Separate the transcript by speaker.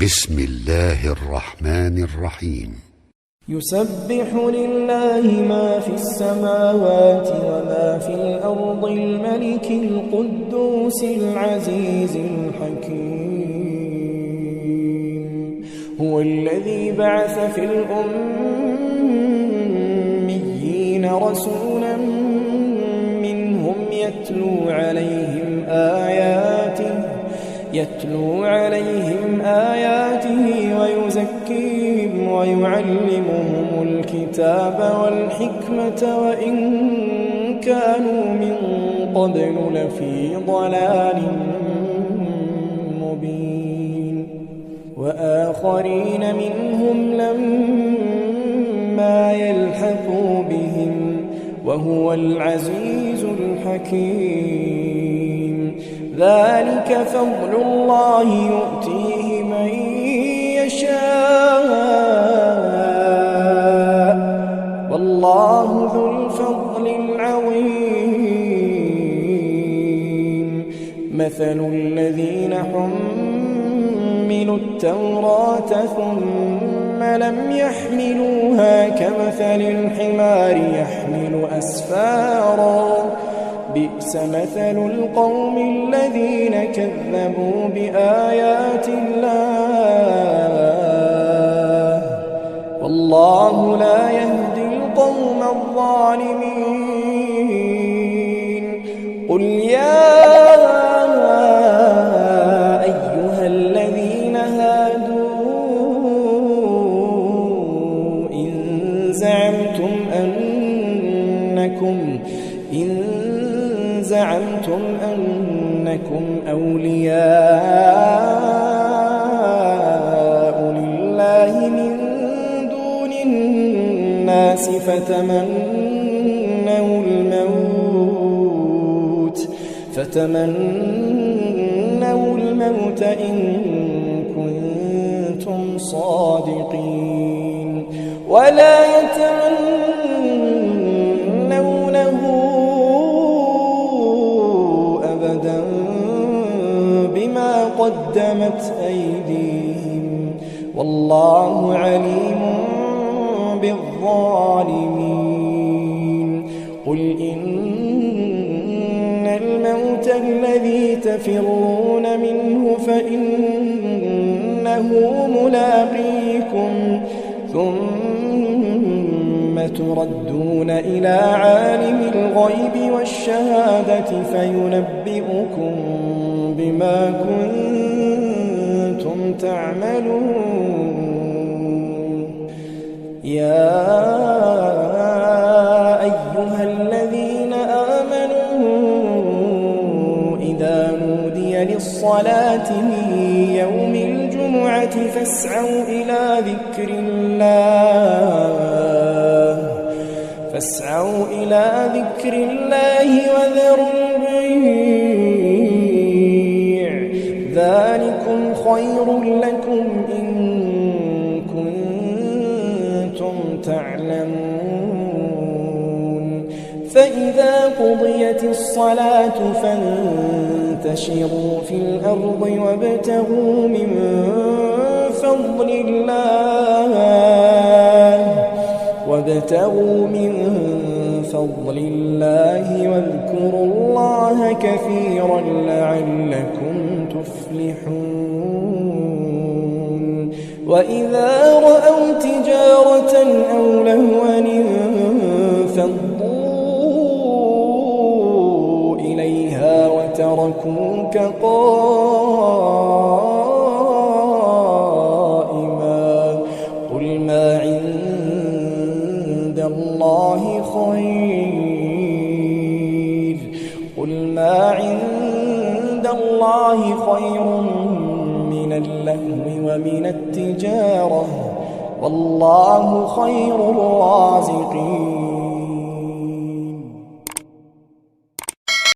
Speaker 1: بسم الله الرحمن الرحيم.
Speaker 2: يسبح لله ما في السماوات وما في الأرض الملك القدوس العزيز الحكيم. هو الذي بعث في الأميين رسولا منهم يتلو عليهم آياته ويزكيهم ويعلمهم الكتاب والحكمة وإن كانوا من قبل لفي ضلال مبين. وآخرين منهم لما يلحقوا بهم وهو العزيز الحكيم. ذلك فضل الله يؤتيه من يشاء والله ذو الفضل العظيم. مثل الذين حملوا التوراة ثم لم يحملوها كمثل الحمار يحمل أسفارا بئس مثل القوم الذين كذبوا بآيات الله والله لا يهدي القوم الظالمين. قل يا أيها الذين هادوا إن زعمتم أنكم أولياء لله من دون الناس فتمنوا الموت إن كنتم صادقين ولا يتمنونه أبدا بما قدمت أيديهم والله عليم بالظالمين. قل إن الموت الذي تفرون منه فإنه ملاقيكم ثم تردون إلى عالم الغيب والشهادة فينبئكم بما كنتم تعملون. يا أيها الذين آمنوا إذا نودي للصلاة من يوم الجمعة فاسعوا إلى ذكر الله وذروا البيع ذلكم خير لكم إن كنتم تعلمون. فإذا قضيت الصلاة فانتشروا في الأرض وابتغوا من فضل الله واذكروا الله كثيرا لعلكم تفلحون. وإذا رأوا تجارة أو لهوا انفضوا إليها وتركوك قائما. قل ما عند الله خير من اللهو ومن التجارة والله خير الرازقين.